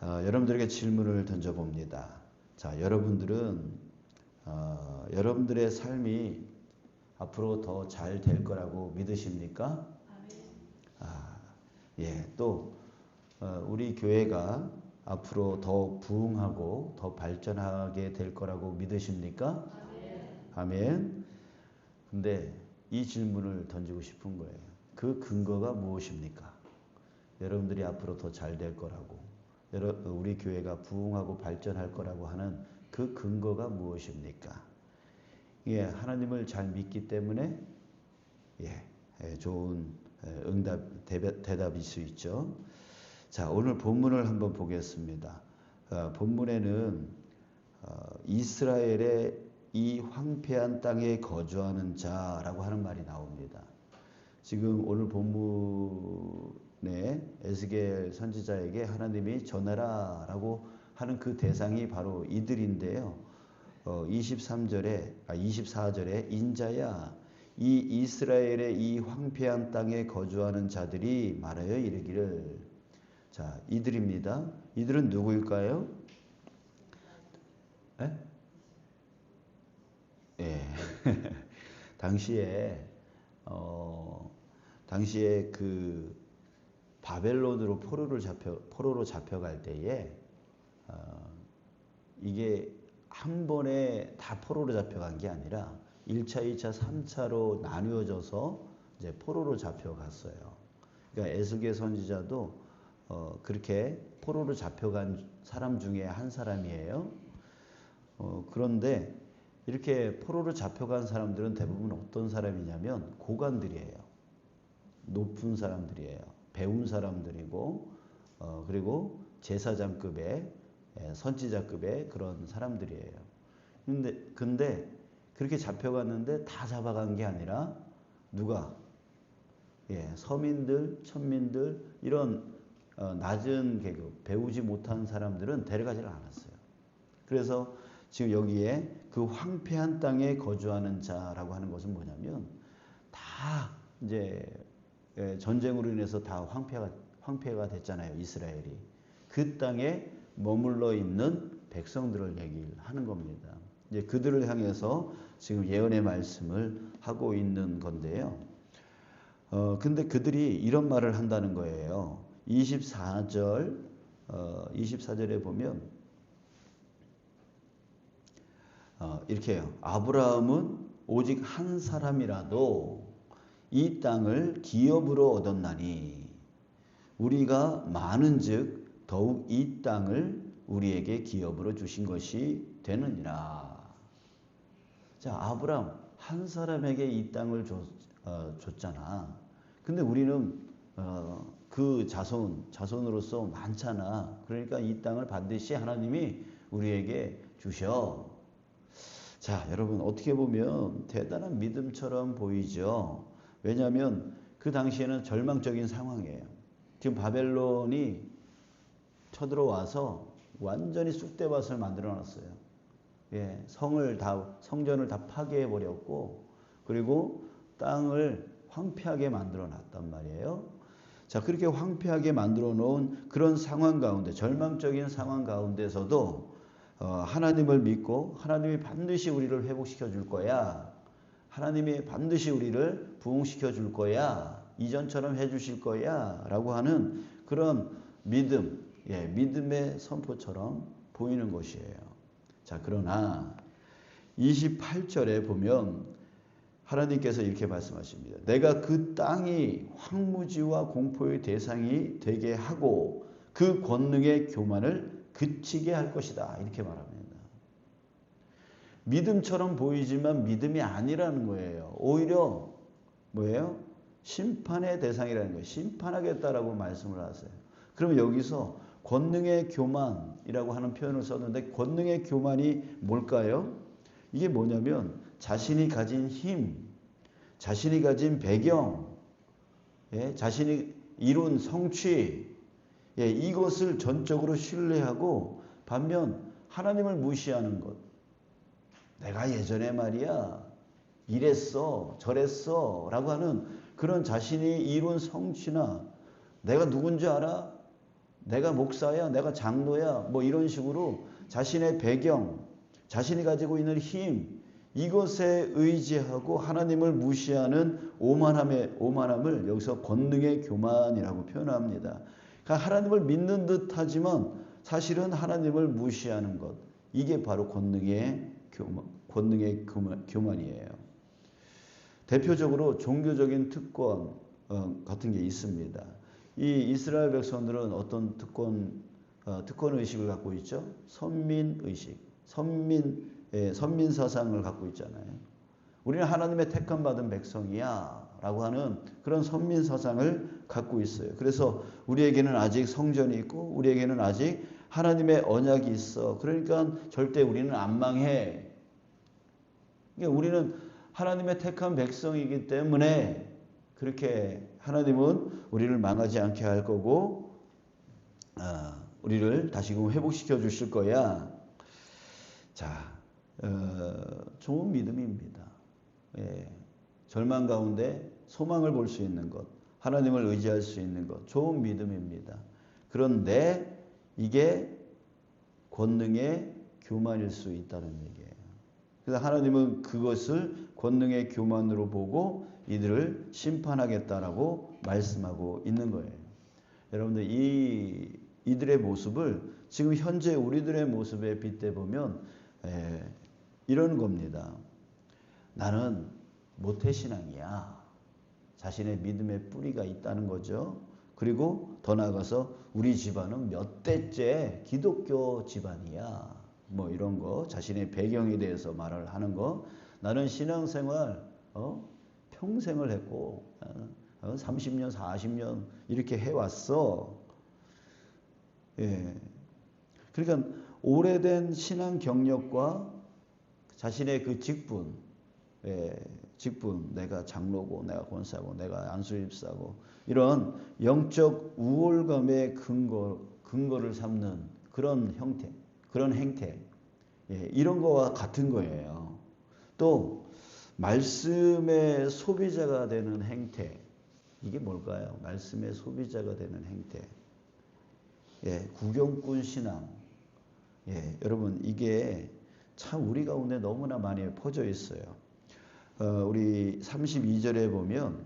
여러분들에게 질문을 던져봅니다. 자, 여러분들은 여러분들의 삶이 앞으로 더 잘 될 거라고 믿으십니까? 예, 또 우리 교회가 앞으로 더 부흥하고 더 발전하게 될 거라고 믿으십니까? 아멘. 근데 이 질문을 던지고 싶은 거예요. 그 근거가 무엇입니까? 여러분들이 앞으로 더 잘 될 거라고, 우리 교회가 부흥하고 발전할 거라고 하는 그 근거가 무엇입니까? 예, 하나님을 잘 믿기 때문에 좋은 대답일 수 있죠. 자, 오늘 본문을 한번 보겠습니다. 본문에는 이스라엘의 이 황폐한 땅에 거주하는 자라고 하는 말이 나옵니다. 지금 오늘 본문에 에스겔 선지자에게 하나님이 전하라 라고 하는 그 대상이 바로 이들인데요. 24절에 인자야 이 이스라엘의 이 황폐한 땅에 거주하는 자들이 말하여 이르기를. 자, 이들입니다. 이들은 누구일까요? 당시에 그 바벨론으로 포로로 잡혀갈 때에 이게 한 번에 다 포로로 잡혀간 게 아니라 1차, 2차, 3차로 나뉘어져서 이제 포로로 잡혀갔어요. 그러니까 에스겔 선지자도 그렇게 포로로 잡혀간 사람 중에 한 사람이에요. 그런데 이렇게 포로로 잡혀간 사람들은 대부분 어떤 사람이냐면 고관들이에요. 높은 사람들이에요. 배운 사람들이고 그리고 제사장급의 선지자급의 그런 사람들이에요. 근데 그렇게 잡혀갔는데 다 잡아간 게 아니라 누가? 서민들, 천민들 이런 낮은 계급, 배우지 못한 사람들은 데려가지를 않았어요. 그래서 지금 여기에 그 황폐한 땅에 거주하는 자라고 하는 것은 뭐냐면 다 이제 전쟁으로 인해서 다 황폐가 됐잖아요. 이스라엘이. 그 땅에 머물러 있는 백성들을 얘기하는 겁니다. 이제 그들을 향해서 지금 예언의 말씀을 하고 있는 건데요. 근데 그들이 이런 말을 한다는 거예요. 24절에 보면 이렇게 해요. 아브라함은 오직 한 사람이라도 이 땅을 기업으로 얻었나니 우리가 많은즉 더욱 이 땅을 우리에게 기업으로 주신 것이 되느니라. 자, 아브라함 한 사람에게 이 땅을 줬잖아. 근데 우리는 그 자손으로서 많잖아. 그러니까 이 땅을 반드시 하나님이 우리에게 주셔. 자, 여러분 어떻게 보면 대단한 믿음처럼 보이죠. 왜냐하면 그 당시에는 절망적인 상황이에요. 지금 바벨론이 쳐들어와서 완전히 쑥대밭을 만들어 놨어요. 성전을 다 파괴해 버렸고, 그리고 땅을 황폐하게 만들어 놨단 말이에요. 자, 그렇게 황폐하게 만들어 놓은 그런 상황 가운데, 절망적인 상황 가운데서도 하나님을 믿고 하나님이 반드시 우리를 회복시켜 줄 거야. 하나님이 반드시 우리를 부흥시켜 줄 거야. 이전처럼 해 주실 거야. 라고 하는 그런 믿음, 믿음의 선포처럼 보이는 것이에요. 자, 그러나 28절에 보면 하나님께서 이렇게 말씀하십니다. 내가 그 땅이 황무지와 공포의 대상이 되게 하고 그 권능의 교만을 그치게 할 것이다. 이렇게 말합니다. 믿음처럼 보이지만 믿음이 아니라는 거예요. 오히려 뭐예요? 심판의 대상이라는 거예요. 심판하겠다라고 말씀을 하세요. 그러면 여기서 권능의 교만이라고 하는 표현을 썼는데 권능의 교만이 뭘까요? 이게 뭐냐면 자신이 가진 힘, 자신이 가진 배경, 자신이 이룬 성취, 이것을 전적으로 신뢰하고 반면 하나님을 무시하는 것. 내가 예전에 말이야 이랬어 저랬어 라고 하는 그런 자신이 이룬 성취나 내가 누군지 알아? 내가 목사야, 내가 장로야, 뭐 이런 식으로 자신의 배경, 자신이 가지고 있는 힘, 이것에 의지하고 하나님을 무시하는 오만함을 여기서 권능의 교만이라고 표현합니다. 그러니까 하나님을 믿는 듯 하지만 사실은 하나님을 무시하는 것. 이게 바로 권능의 교만이에요. 대표적으로 종교적인 특권 같은 게 있습니다. 이 이스라엘 백성들은 어떤 특권 의식을 갖고 있죠? 선민 의식, 선민 사상을 갖고 있잖아요. 우리는 하나님의 택함 받은 백성이야라고 하는 그런 선민 사상을 갖고 있어요. 그래서 우리에게는 아직 성전이 있고 우리에게는 아직 하나님의 언약이 있어. 그러니까 절대 우리는 안 망해. 그러니까 우리는 하나님의 택한 백성이기 때문에 그렇게 하나님은 우리를 망하지 않게 할 거고 우리를 다시금 회복시켜 주실 거야. 자, 좋은 믿음입니다. 예, 절망 가운데 소망을 볼 수 있는 것, 하나님을 의지할 수 있는 것, 좋은 믿음입니다. 그런데 이게 권능의 교만일 수 있다는 얘기예요. 그래서 하나님은 그것을 권능의 교만으로 보고 이들을 심판하겠다라고 말씀하고 있는 거예요. 여러분들 이들의 모습을 지금 현재 우리들의 모습에 빗대 보면 이런 겁니다. 나는 모태신앙이야. 자신의 믿음의 뿌리가 있다는 거죠. 그리고 더 나아가서 우리 집안은 몇 대째 기독교 집안이야. 뭐 이런 거, 자신의 배경에 대해서 말을 하는 거. 나는 신앙생활 평생을 했고 30년, 40년 이렇게 해왔어. 예. 그러니까 오래된 신앙 경력과 자신의 그 직분, 내가 장로고, 내가 권사고, 내가 안수집사고 이런 영적 우월감의 근거를 삼는 그런 형태, 그런 행태, 이런 거와 같은 거예요. 또 말씀의 소비자가 되는 행태, 이게 뭘까요? 말씀의 소비자가 되는 행태. 구경꾼 신앙. 여러분 이게 참 우리 가운데 너무나 많이 퍼져 있어요. 우리 32절에 보면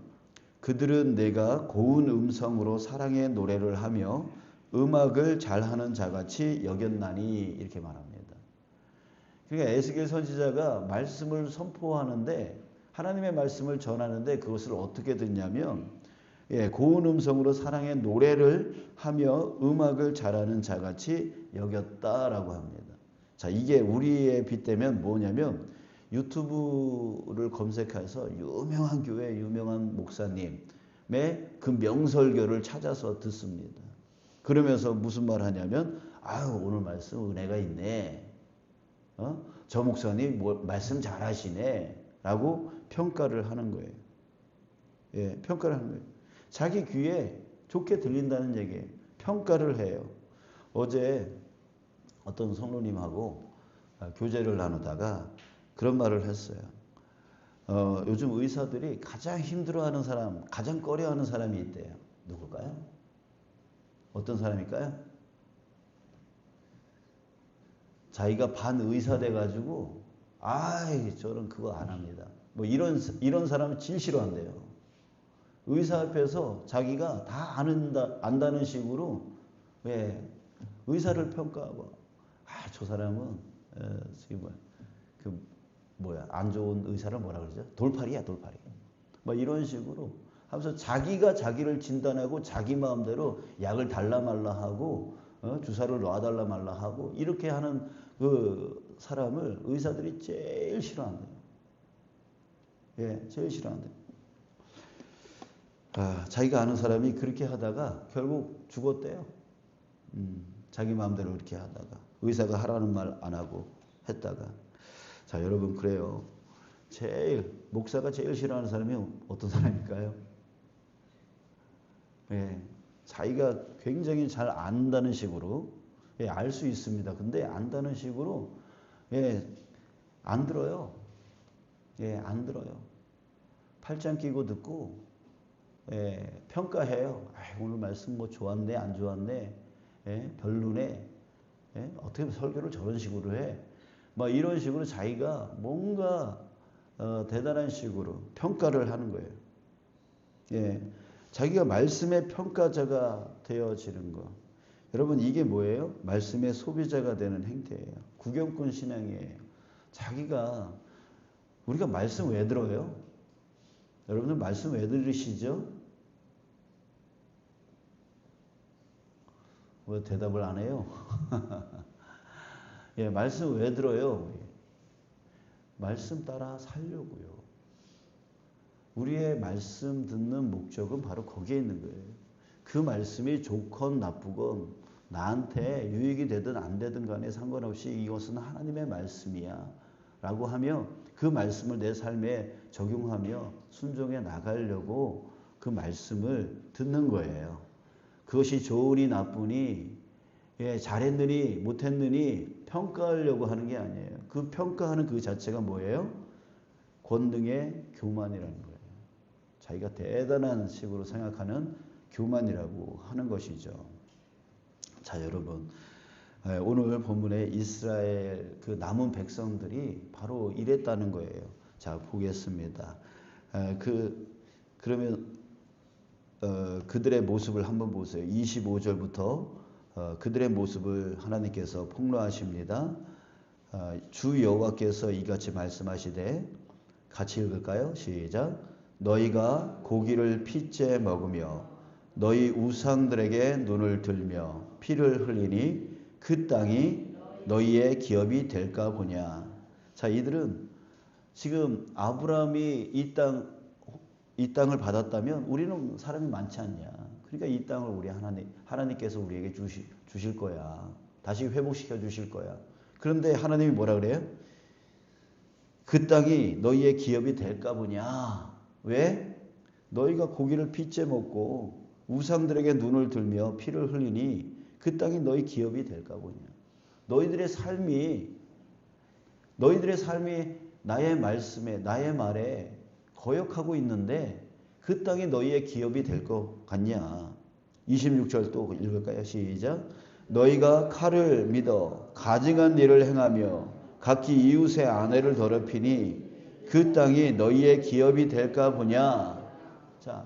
그들은 내가 고운 음성으로 사랑의 노래를 하며 음악을 잘하는 자같이 여겼나니 이렇게 말합니다. 그러니까 에스겔 선지자가 말씀을 선포하는데 하나님의 말씀을 전하는데 그것을 어떻게 듣냐면 고운 음성으로 사랑의 노래를 하며 음악을 잘하는 자같이 여겼다라고 합니다. 자, 이게 우리의 빗대면 뭐냐면 유튜브를 검색해서 유명한 교회, 유명한 목사님의 그 명설교를 찾아서 듣습니다. 그러면서 무슨 말 하냐면 오늘 말씀 은혜가 있네. 저 목사님 말씀 잘하시네. 라고 평가를 하는 거예요. 평가를 하는 거예요. 자기 귀에 좋게 들린다는 얘기예요. 평가를 해요. 어제 어떤 성도님하고 교제를 나누다가 그런 말을 했어요. 요즘 의사들이 가장 힘들어하는 사람, 가장 꺼려하는 사람이 있대요. 누굴까요? 어떤 사람일까요? 자기가 반의사 돼가지고 저는 그거 안 합니다. 뭐 이런 사람은 제일 싫어한대요. 의사 앞에서 자기가 다 안다는 식으로 의사를 평가하고 저 사람은 안 좋은 의사를 뭐라 그러죠? 돌팔이야, 돌팔이. 뭐 이런 식으로 하면서 자기가 자기를 진단하고 자기 마음대로 약을 달라 말라 하고 주사를 놔달라 말라 하고 이렇게 하는 그 사람을 의사들이 제일 싫어한대요. 제일 싫어한대요. 자기가 아는 사람이 그렇게 하다가 결국 죽었대요. 자기 마음대로 그렇게 하다가 의사가 하라는 말 안 하고 했다가. 자, 여러분 그래요. 목사가 제일 싫어하는 사람이 어떤 사람일까요? 자기가 굉장히 잘 안다는 식으로 알 수 있습니다. 근데 안다는 식으로 안 들어요. 안 들어요. 팔짱 끼고 듣고 평가해요. 오늘 말씀 뭐 좋았네 안 좋았네. 변론에 어떻게 설교를 저런 식으로 해? 막 이런 식으로 자기가 뭔가 대단한 식으로 평가를 하는 거예요. 자기가 말씀의 평가자가 되어지는 거. 여러분 이게 뭐예요? 말씀의 소비자가 되는 행태예요. 구경꾼 신앙이에요. 자기가 우리가 말씀 왜 들어요? 여러분들 말씀 왜 들으시죠? 왜 대답을 안 해요? 말씀 왜 들어요? 말씀 따라 살려고요. 우리의 말씀 듣는 목적은 바로 거기에 있는 거예요. 그 말씀이 좋건 나쁘건 나한테 유익이 되든 안 되든 간에 상관없이 이것은 하나님의 말씀이야 라고 하며 그 말씀을 내 삶에 적용하며 순종해 나가려고 그 말씀을 듣는 거예요. 그것이 좋으니 나쁘니 잘했느니 못했느니 평가하려고 하는 게 아니에요. 그 평가하는 그 자체가 뭐예요? 권능의 교만이라는 거예요. 자기가 대단한 식으로 생각하는 교만이라고 하는 것이죠. 자, 여러분 오늘 본문에 이스라엘 그 남은 백성들이 바로 이랬다는 거예요. 자, 보겠습니다. 그러면 그들의 모습을 한번 보세요. 25절부터 그들의 모습을 하나님께서 폭로하십니다. 주 여호와께서 이같이 말씀하시되, 같이 읽을까요? 시작. 너희가 고기를 핏째 먹으며 너희 우상들에게 눈을 들며 피를 흘리니 그 땅이 너희의 기업이 될까 보냐. 자, 이들은 지금 아브라함이 이 땅을 받았다면 우리는 사람이 많지 않냐. 그러니까 이 땅을 우리 하나님께서 우리에게 주실 거야. 다시 회복시켜 주실 거야. 그런데 하나님이 뭐라 그래요? 그 땅이 너희의 기업이 될까 보냐. 왜? 너희가 고기를 핏째 먹고 우상들에게 눈을 들며 피를 흘리니 그 땅이 너희 기업이 될까 보냐. 너희들의 삶이 나의 말씀에 나의 말에 거역하고 있는데 그 땅이 너희의 기업이 될 것 같냐. 26절 또 읽을까요? 시작. 너희가 칼을 믿어 가증한 일을 행하며 각기 이웃의 아내를 더럽히니 그 땅이 너희의 기업이 될까 보냐. 자,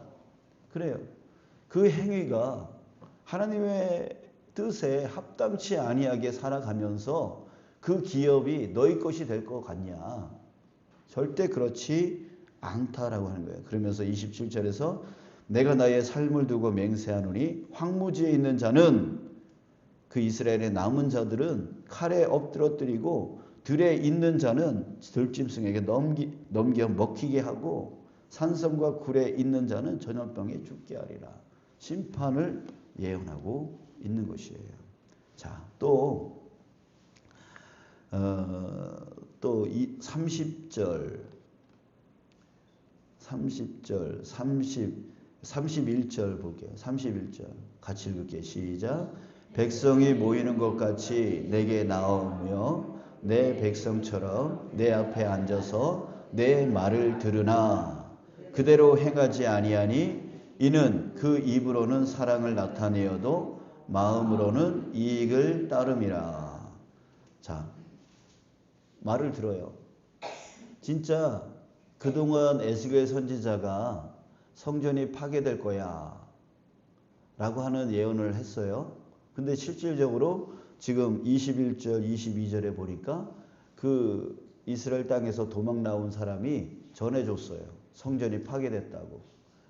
그래요. 그 행위가 하나님의 뜻에 합당치 아니하게 살아가면서 그 기업이 너희 것이 될 것 같냐. 절대 그렇지 않다라고 하는 거예요. 그러면서 27절에서 내가 나의 삶을 두고 맹세하노니 황무지에 있는 자는, 그 이스라엘의 남은 자들은 칼에 엎드러뜨리고 들에 있는 자는 들짐승에게 넘겨 먹히게 하고 산성과 굴에 있는 자는 전염병에 죽게 하리라. 심판을 예언하고 있는 것이에요. 자, 또 30절, 31절 볼게요. 31절 같이 읽을게요. 시작. 백성이 모이는 것 같이 내게 나오며 내 백성처럼 내 앞에 앉아서 내 말을 들으나 그대로 행하지 아니하니 이는 그 입으로는 사랑을 나타내어도 마음으로는 이익을 따름이라. 자, 말을 들어요. 진짜 그동안 에스겔 선지자가 성전이 파괴될 거야 라고 하는 예언을 했어요. 근데 실질적으로 지금 21절 22절에 보니까 그 이스라엘 땅에서 도망 나온 사람이 전해줬어요. 성전이 파괴됐다고.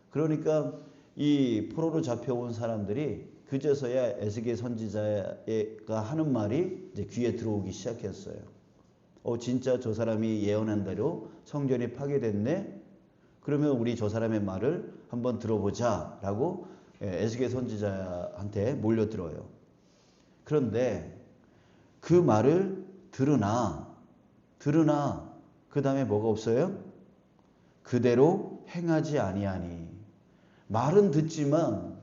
그러니까 이 포로로 잡혀온 사람들이 그제서야 에스겔 선지자가 하는 말이 이제 귀에 들어오기 시작했어요. 진짜 저 사람이 예언한 대로 성전이 파괴됐네. 그러면 우리 저 사람의 말을 한번 들어보자 라고 에스겔 선지자한테 몰려들어요. 그런데 그 말을 들으나 그 다음에 뭐가 없어요? 그대로 행하지 아니하니. 말은 듣지만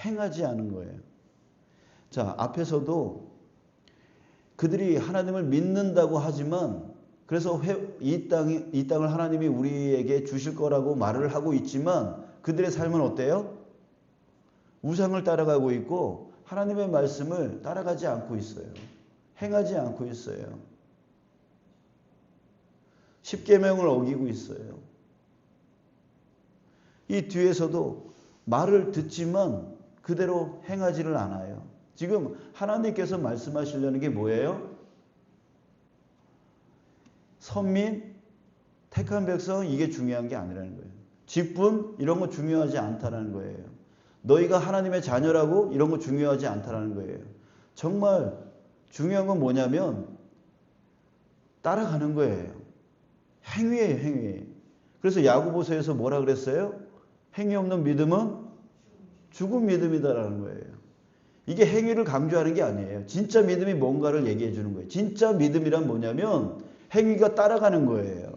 행하지 않은 거예요. 자, 앞에서도 그들이 하나님을 믿는다고 하지만, 그래서 이 땅을 하나님이 우리에게 주실 거라고 말을 하고 있지만 그들의 삶은 어때요? 우상을 따라가고 있고 하나님의 말씀을 따라가지 않고 있어요. 행하지 않고 있어요. 십계명을 어기고 있어요. 이 뒤에서도 말을 듣지만 그대로 행하지를 않아요. 지금 하나님께서 말씀하시려는 게 뭐예요? 선민, 택한 백성, 이게 중요한 게 아니라는 거예요. 직분, 이런 거 중요하지 않다는 거예요. 너희가 하나님의 자녀라고, 이런 거 중요하지 않다는 거예요. 정말 중요한 건 뭐냐면 따라가는 거예요. 행위예요, 행위. 그래서 야고보서에서 뭐라 그랬어요? 행위 없는 믿음은 죽은 믿음이다라는 거예요. 이게 행위를 강조하는 게 아니에요. 진짜 믿음이 뭔가를 얘기해 주는 거예요. 진짜 믿음이란 뭐냐면 행위가 따라가는 거예요.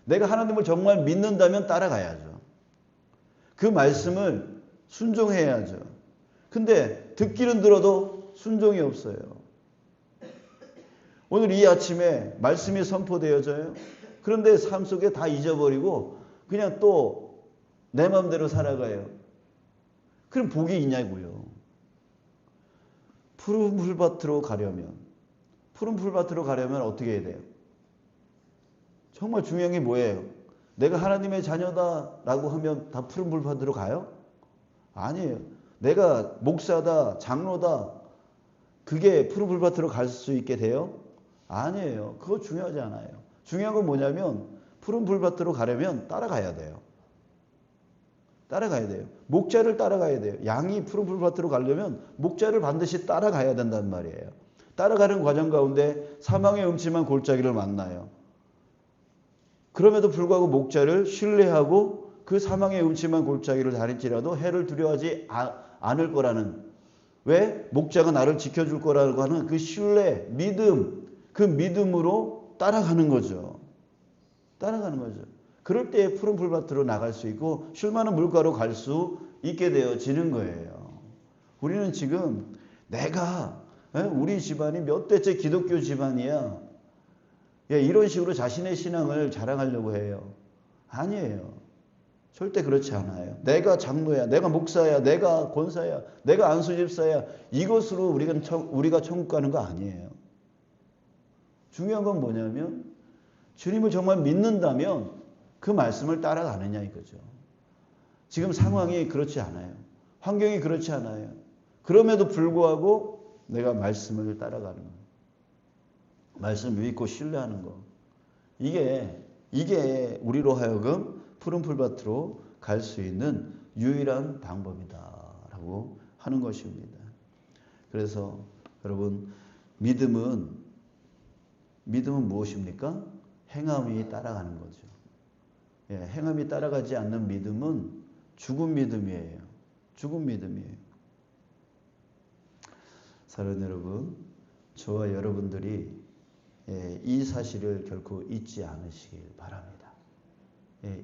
내가 하나님을 정말 믿는다면 따라가야죠. 그 말씀을 순종해야죠. 근데 듣기는 들어도 순종이 없어요. 오늘 이 아침에 말씀이 선포되어져요. 그런데 삶 속에 다 잊어버리고 그냥 또 내 마음대로 살아가요. 그럼 복이 있냐고요. 푸른 풀밭으로 가려면 어떻게 해야 돼요? 정말 중요한 게 뭐예요? 내가 하나님의 자녀다라고 하면 다 푸른 풀밭으로 가요? 아니에요. 내가 목사다, 장로다, 그게 푸른 풀밭으로 갈 수 있게 돼요? 아니에요. 그거 중요하지 않아요. 중요한 건 뭐냐면 푸른 풀밭으로 가려면 따라가야 돼요. 따라가야 돼요. 목자를 따라가야 돼요. 양이 푸른 풀밭으로 가려면 목자를 반드시 따라가야 된다는 말이에요. 따라가는 과정 가운데 사망의 음침한 골짜기를 만나요. 그럼에도 불구하고 목자를 신뢰하고 그 사망의 음침한 골짜기를 다닐지라도 해를 두려워하지 않을 거라는, 왜? 목자가 나를 지켜줄 거라고 하는 그 신뢰, 믿음, 그 믿음으로 따라가는 거죠. 따라가는 거죠. 그럴 때 푸른 풀밭으로 나갈 수 있고 쉴 만한 물가로 갈 수 있게 되어지는 거예요. 우리는 지금 내가 우리 집안이 몇 대째 기독교 집안이야, 이런 식으로 자신의 신앙을 자랑하려고 해요. 아니에요. 절대 그렇지 않아요. 내가 장로야, 내가 목사야, 내가 권사야, 내가 안수집사야, 이것으로 우리가 천국 가는 거 아니에요. 중요한 건 뭐냐면 주님을 정말 믿는다면 그 말씀을 따라가느냐 이거죠. 지금 상황이 그렇지 않아요. 환경이 그렇지 않아요. 그럼에도 불구하고 내가 말씀을 따라가는 거예요. 말씀 믿고 신뢰하는 거. 이게 우리로 하여금 푸른 풀밭으로 갈 수 있는 유일한 방법이다라고 하는 것입니다. 그래서 여러분, 믿음은 무엇입니까? 행함이 따라가는 거죠. 행함이 따라가지 않는 믿음은 죽은 믿음이에요. 죽은 믿음이에요. 사랑하는 여러분, 저와 여러분들이 이 사실을 결코 잊지 않으시길 바랍니다.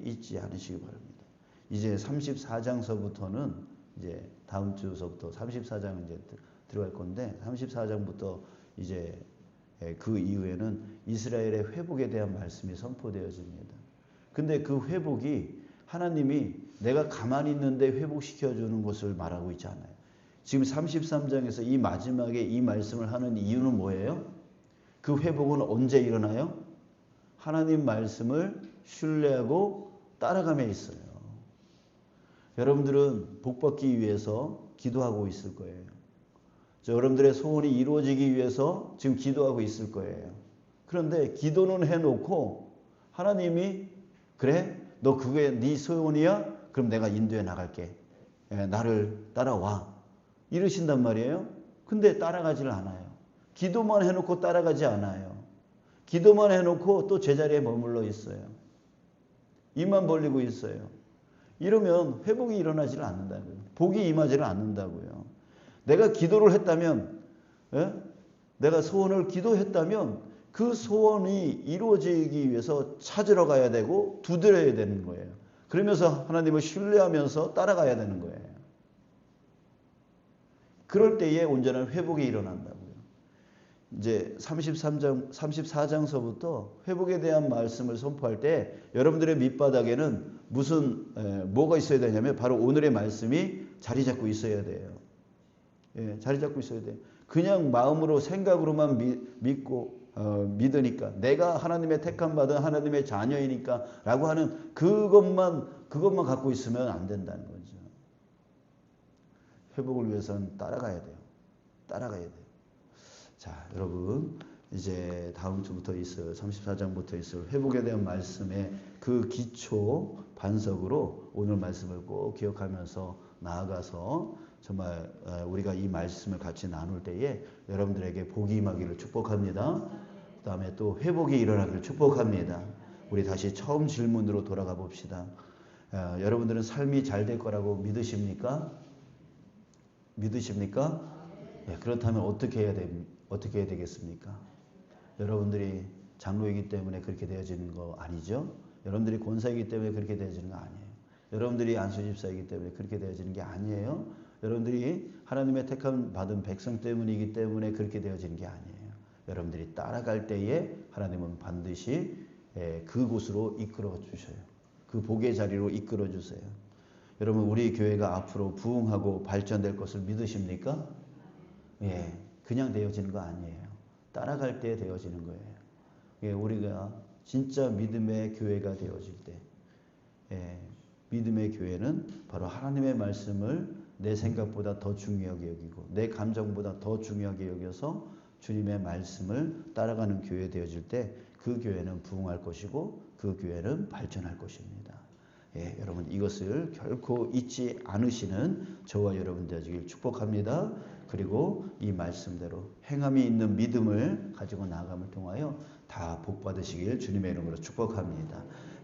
잊지 않으시기 바랍니다. 이제 34장서부터는 이제 다음 주서부터 34장 이제 들어갈 건데 34장부터 이제 그 이후에는 이스라엘의 회복에 대한 말씀이 선포되어집니다. 근데 그 회복이 하나님이 내가 가만히 있는데 회복시켜주는 것을 말하고 있지 않아요. 지금 33장에서 이 마지막에 이 말씀을 하는 이유는 뭐예요? 그 회복은 언제 일어나요? 하나님 말씀을 신뢰하고 따라감에 있어요. 여러분들은 복받기 위해서 기도하고 있을 거예요. 여러분들의 소원이 이루어지기 위해서 지금 기도하고 있을 거예요. 그런데 기도는 해놓고 하나님이 그래? 너 그게 네 소원이야? 그럼 내가 인도해 나갈게. 나를 따라와. 이러신단 말이에요. 근데 따라가지를 않아요. 기도만 해놓고 따라가지 않아요. 기도만 해놓고 또 제자리에 머물러 있어요. 입만 벌리고 있어요. 이러면 회복이 일어나지를 않는다고요. 복이 임하지를 않는다고요. 내가 기도를 했다면, 내가 소원을 기도했다면 그 소원이 이루어지기 위해서 찾으러 가야 되고 두드려야 되는 거예요. 그러면서 하나님을 신뢰하면서 따라가야 되는 거예요. 그럴 때에 온전한 회복이 일어난다고요. 이제 34장서부터 회복에 대한 말씀을 선포할 때 여러분들의 밑바닥에는 뭐가 있어야 되냐면 바로 오늘의 말씀이 자리 잡고 있어야 돼요. 예, 자리 잡고 있어야 돼요. 그냥 마음으로 생각으로만 믿으니까 내가 하나님의 택함 받은 하나님의 자녀이니까 라고 하는 그것만 갖고 있으면 안 된다는 거죠. 회복을 위해서는 따라가야 돼요. 따라가야 돼요. 자, 여러분 이제 다음 주부터 있을 34장부터 있을 회복에 대한 말씀의 그 기초 반석으로 오늘 말씀을 꼭 기억하면서 나아가서 정말 우리가 이 말씀을 같이 나눌 때에 여러분들에게 복이 임하기를 축복합니다. 그 다음에 또 회복이 일어나기를 축복합니다. 우리 다시 처음 질문으로 돌아가 봅시다. 여러분들은 삶이 잘 될 거라고 믿으십니까? 믿으십니까? 네, 그렇다면 어떻게 해야 되겠습니까? 여러분들이 장로이기 때문에 그렇게 되어지는 거 아니죠? 여러분들이 권사이기 때문에 그렇게 되어지는 거 아니에요. 여러분들이 안수집사이기 때문에 그렇게 되어지는 게 아니에요. 여러분들이 하나님의 택함 받은 백성 때문이기 때문에 그렇게 되어지는 게 아니에요. 여러분들이 따라갈 때에 하나님은 반드시 그곳으로 이끌어 주셔요. 그 복의 자리로 이끌어 주세요. 여러분 우리 교회가 앞으로 부흥하고 발전될 것을 믿으십니까? 예, 그냥 되어지는 거 아니에요. 따라갈 때 되어지는 거예요. 예, 우리가 진짜 믿음의 교회가 되어질 때 믿음의 교회는 바로 하나님의 말씀을 내 생각보다 더 중요하게 여기고 내 감정보다 더 중요하게 여겨서 주님의 말씀을 따라가는 교회 되어질 때 그 교회는 부흥할 것이고 그 교회는 발전할 것입니다. 예, 여러분 이것을 결코 잊지 않으시는 저와 여러분 되시길 축복합니다. 그리고 이 말씀대로 행함이 있는 믿음을 가지고 나아감을 통하여 다 복 받으시길 주님의 이름으로 축복합니다.